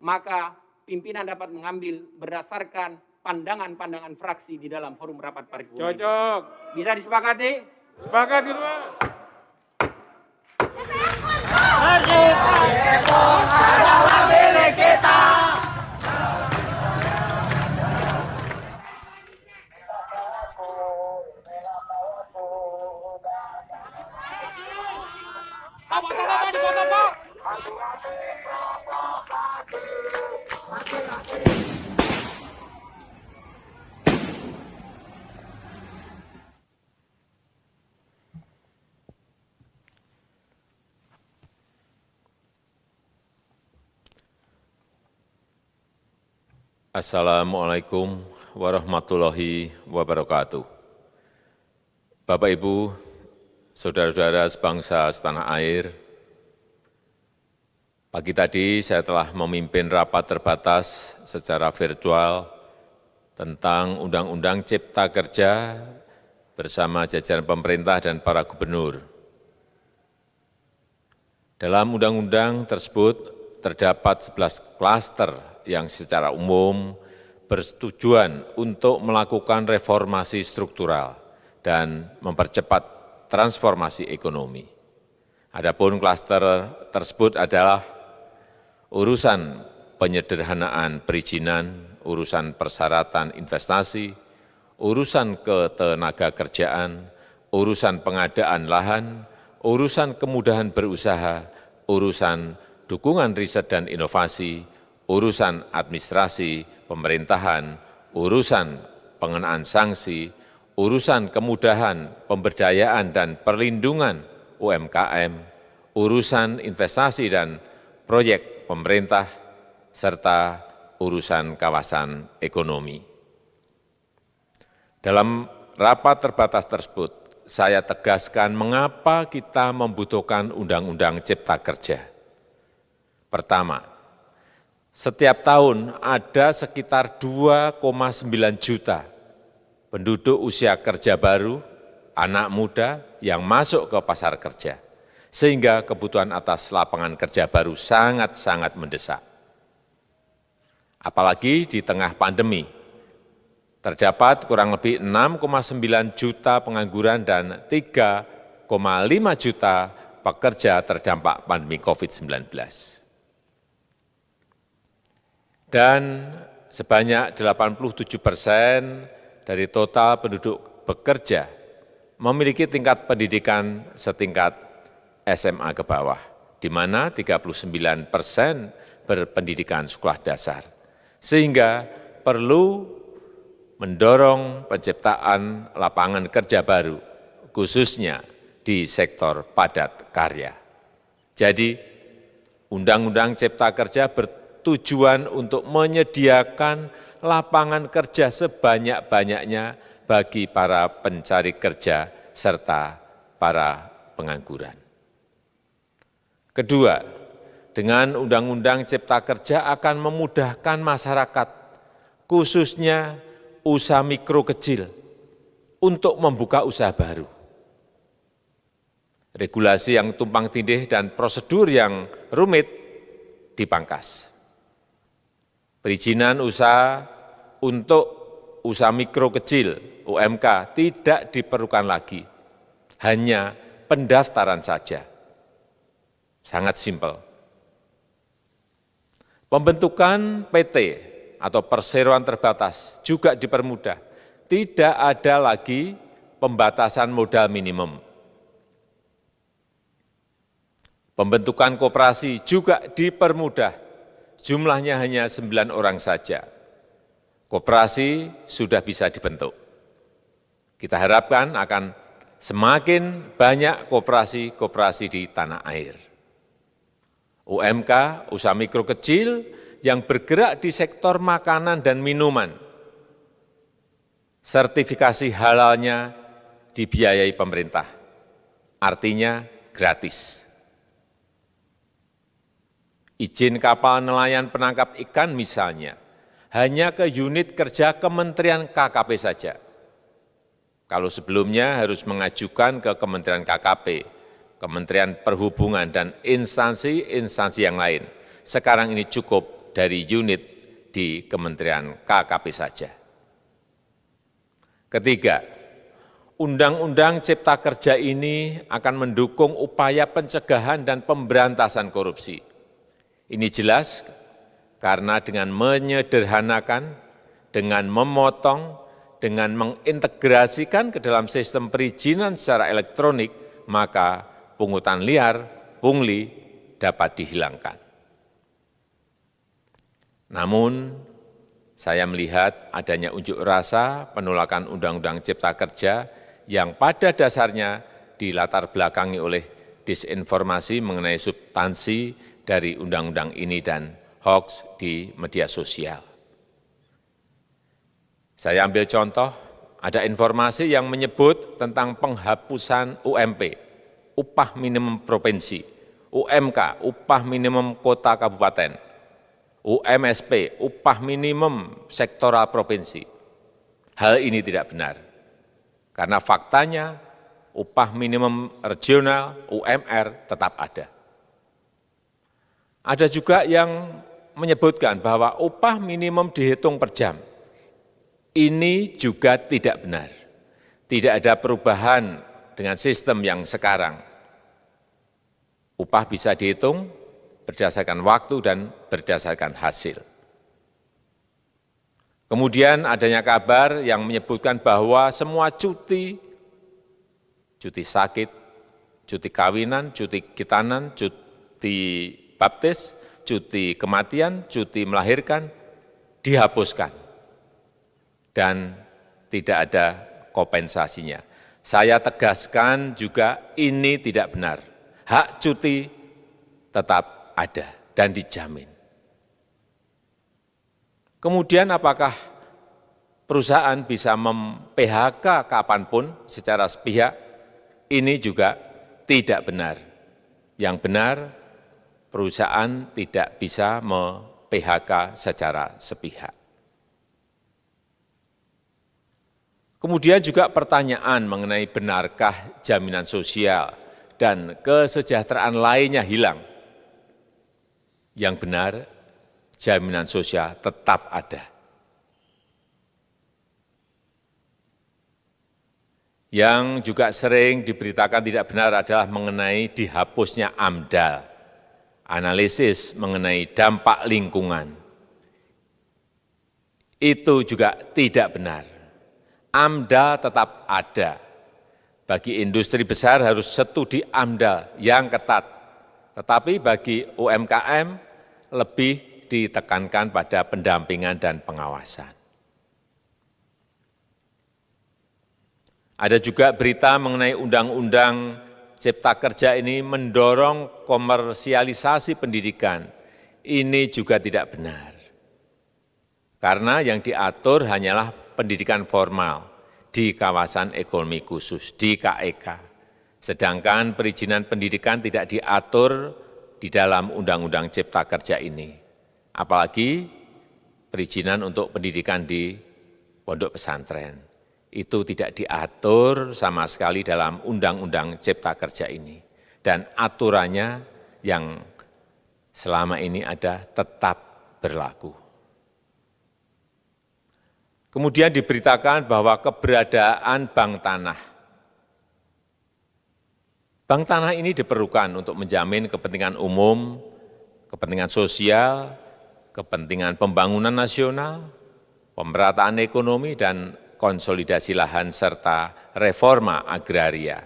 maka pimpinan dapat mengambil berdasarkan pandangan-pandangan fraksi di dalam forum rapat paripurna. Cocok. Bisa disepakati? Sepakat gitu, Pak. adalah milik kita. Assalamualaikum warahmatullahi wabarakatuh. Bapak, Ibu, saudara-saudara sebangsa setanah air, pagi tadi saya telah memimpin rapat terbatas secara virtual tentang Undang-Undang Cipta Kerja bersama jajaran pemerintah dan para gubernur. Dalam undang-undang tersebut terdapat 11 klaster yang secara umum bertujuan untuk melakukan reformasi struktural dan mempercepat transformasi ekonomi. Adapun klaster tersebut adalah urusan penyederhanaan perizinan, urusan persyaratan investasi, urusan ketenagakerjaan, urusan pengadaan lahan, urusan kemudahan berusaha, urusan dukungan riset dan inovasi, urusan administrasi pemerintahan, urusan pengenaan sanksi, urusan kemudahan pemberdayaan dan perlindungan UMKM, urusan investasi dan proyek pemerintah, serta urusan kawasan ekonomi. Dalam rapat terbatas tersebut, saya tegaskan mengapa kita membutuhkan Undang-Undang Cipta Kerja. Pertama, setiap tahun ada sekitar 2,9 juta penduduk usia kerja baru, anak muda yang masuk ke pasar kerja, sehingga kebutuhan atas lapangan kerja baru sangat-sangat mendesak. Apalagi di tengah pandemi, terdapat kurang lebih 6,9 juta pengangguran dan 3,5 juta pekerja terdampak pandemi COVID-19. Dan sebanyak 87% dari total penduduk bekerja memiliki tingkat pendidikan setingkat SMA ke bawah, di mana 39% berpendidikan sekolah dasar. Sehingga perlu mendorong penciptaan lapangan kerja baru, khususnya di sektor padat karya. Jadi, Undang-Undang Cipta Kerja bertujuan untuk menyediakan lapangan kerja sebanyak-banyaknya bagi para pencari kerja serta para pengangguran. Kedua, dengan Undang-Undang Cipta Kerja akan memudahkan masyarakat, khususnya usaha mikro kecil, untuk membuka usaha baru. Regulasi yang tumpang tindih dan prosedur yang rumit dipangkas. Perizinan usaha untuk usaha mikro kecil UMK tidak diperlukan lagi, hanya pendaftaran saja. Sangat simpel. Pembentukan PT atau perseroan terbatas juga dipermudah. Tidak ada lagi pembatasan modal minimum. Pembentukan koperasi juga dipermudah. Jumlahnya hanya 9 orang saja. Koperasi sudah bisa dibentuk. Kita harapkan akan semakin banyak koperasi-koperasi di tanah air. UMK, usaha mikro kecil yang bergerak di sektor makanan dan minuman, sertifikasi halalnya dibiayai pemerintah, artinya gratis. Izin kapal nelayan penangkap ikan misalnya, hanya ke unit kerja Kementerian KKP saja. Kalau sebelumnya harus mengajukan ke Kementerian KKP, Kementerian Perhubungan, dan instansi-instansi yang lain, sekarang ini cukup dari unit di Kementerian KKP saja. Ketiga, Undang-Undang Cipta Kerja ini akan mendukung upaya pencegahan dan pemberantasan korupsi. Ini jelas karena dengan menyederhanakan, dengan memotong, dengan mengintegrasikan ke dalam sistem perizinan secara elektronik, maka pungutan liar, pungli dapat dihilangkan. Namun, saya melihat adanya unjuk rasa penolakan Undang-Undang Cipta Kerja yang pada dasarnya dilatar belakangi oleh disinformasi mengenai substansi dari undang-undang ini dan hoax di media sosial. Saya ambil contoh, ada informasi yang menyebut tentang penghapusan UMP, upah minimum provinsi, UMK, upah minimum kota kabupaten, UMSP, upah minimum sektoral provinsi. Hal ini tidak benar, karena faktanya upah minimum regional, UMR, tetap ada. Ada juga yang menyebutkan bahwa upah minimum dihitung per jam. Ini juga tidak benar. Tidak ada perubahan dengan sistem yang sekarang. Upah bisa dihitung berdasarkan waktu dan berdasarkan hasil. Kemudian adanya kabar yang menyebutkan bahwa semua cuti sakit, cuti kawinan, cuti khitanan, cuti baptis, cuti kematian, cuti melahirkan, dihapuskan. Dan tidak ada kompensasinya. Saya tegaskan juga ini tidak benar. Hak cuti tetap ada dan dijamin. Kemudian apakah perusahaan bisa mem-PHK kapanpun secara sepihak? Ini juga tidak benar. Yang benar, perusahaan tidak bisa me-PHK secara sepihak. Kemudian juga pertanyaan mengenai benarkah jaminan sosial dan kesejahteraan lainnya hilang. Yang benar, jaminan sosial tetap ada. Yang juga sering diberitakan tidak benar adalah mengenai dihapusnya AMDAL, analisis mengenai dampak lingkungan. Itu juga tidak benar. AMDAL tetap ada. Bagi industri besar harus studi AMDAL yang ketat. Tetapi bagi UMKM lebih ditekankan pada pendampingan dan pengawasan. Ada juga berita mengenai Undang-Undang Cipta Kerja ini mendorong komersialisasi pendidikan. Ini juga tidak benar. Karena yang diatur hanyalah pendidikan formal di kawasan ekonomi khusus, di KEK. Sedangkan perizinan pendidikan tidak diatur di dalam Undang-Undang Cipta Kerja ini. Apalagi perizinan untuk pendidikan di pondok pesantren. Itu tidak diatur sama sekali dalam Undang-Undang Cipta Kerja ini. Dan aturannya yang selama ini ada tetap berlaku. Kemudian diberitakan bahwa keberadaan bank tanah. Bank tanah ini diperlukan untuk menjamin kepentingan umum, kepentingan sosial, kepentingan pembangunan nasional, pemerataan ekonomi, dan konsolidasi lahan serta reforma agraria.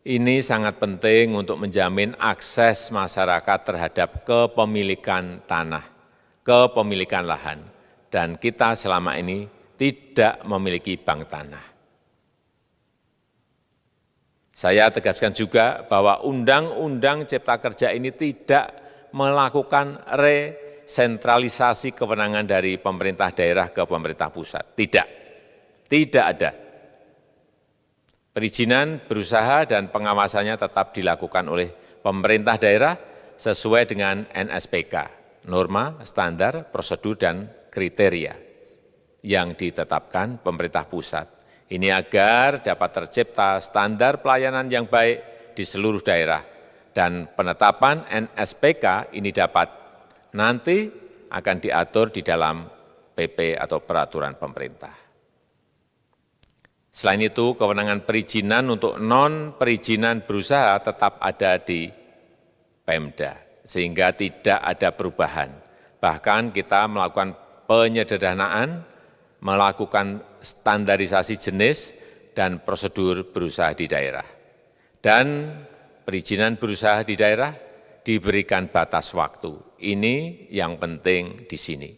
Ini sangat penting untuk menjamin akses masyarakat terhadap kepemilikan tanah, kepemilikan lahan, dan kita selama ini tidak memiliki bank tanah. Saya tegaskan juga bahwa Undang-Undang Cipta Kerja ini tidak melakukan resentralisasi kewenangan dari pemerintah daerah ke pemerintah pusat. Tidak ada. Perizinan berusaha dan pengawasannya tetap dilakukan oleh pemerintah daerah sesuai dengan NSPK, norma, standar, prosedur, dan kriteria yang ditetapkan pemerintah pusat. Ini agar dapat tercipta standar pelayanan yang baik di seluruh daerah. Dan penetapan NSPK ini dapat nanti akan diatur di dalam PP atau peraturan pemerintah. Selain itu, kewenangan perizinan untuk non-perizinan berusaha tetap ada di Pemda, sehingga tidak ada perubahan. Bahkan kita melakukan penyederhanaan, melakukan standarisasi jenis dan prosedur berusaha di daerah. Dan perizinan berusaha di daerah diberikan batas waktu. Ini yang penting di sini.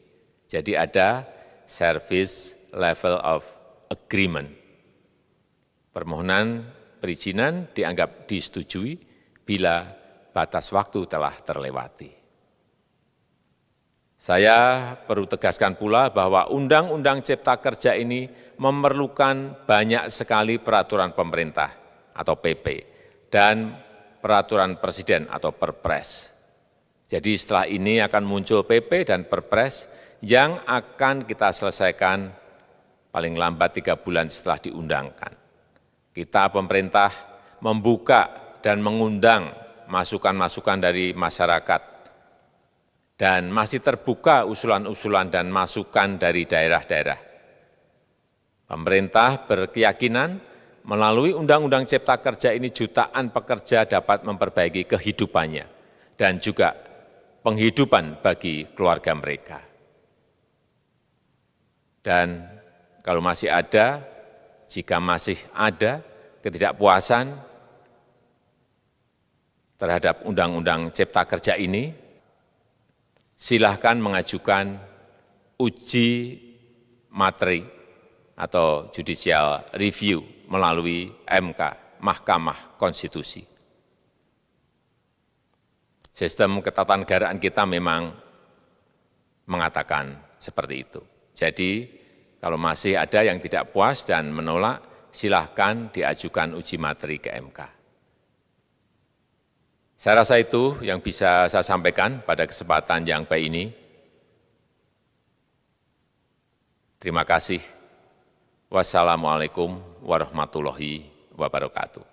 Jadi ada service level of agreement. Permohonan perizinan dianggap disetujui bila batas waktu telah terlewati. Saya perlu tegaskan pula bahwa Undang-Undang Cipta Kerja ini memerlukan banyak sekali peraturan pemerintah atau PP dan peraturan presiden atau Perpres. Jadi setelah ini akan muncul PP dan Perpres yang akan kita selesaikan paling lambat 3 bulan setelah diundangkan. Kita pemerintah membuka dan mengundang masukan-masukan dari masyarakat dan masih terbuka usulan-usulan dan masukan dari daerah-daerah. Pemerintah berkeyakinan melalui Undang-Undang Cipta Kerja ini jutaan pekerja dapat memperbaiki kehidupannya dan juga penghidupan bagi keluarga mereka. Dan kalau masih ada, jika masih ada ketidakpuasan terhadap Undang-Undang Cipta Kerja ini, silahkan mengajukan uji materi atau judicial review melalui MK, Mahkamah Konstitusi. Sistem ketatanegaraan kita memang mengatakan seperti itu. Jadi, kalau masih ada yang tidak puas dan menolak, silahkan diajukan uji materi ke MK. Saya rasa itu yang bisa saya sampaikan pada kesempatan yang baik ini. Terima kasih. Wassalamualaikum warahmatullahi wabarakatuh.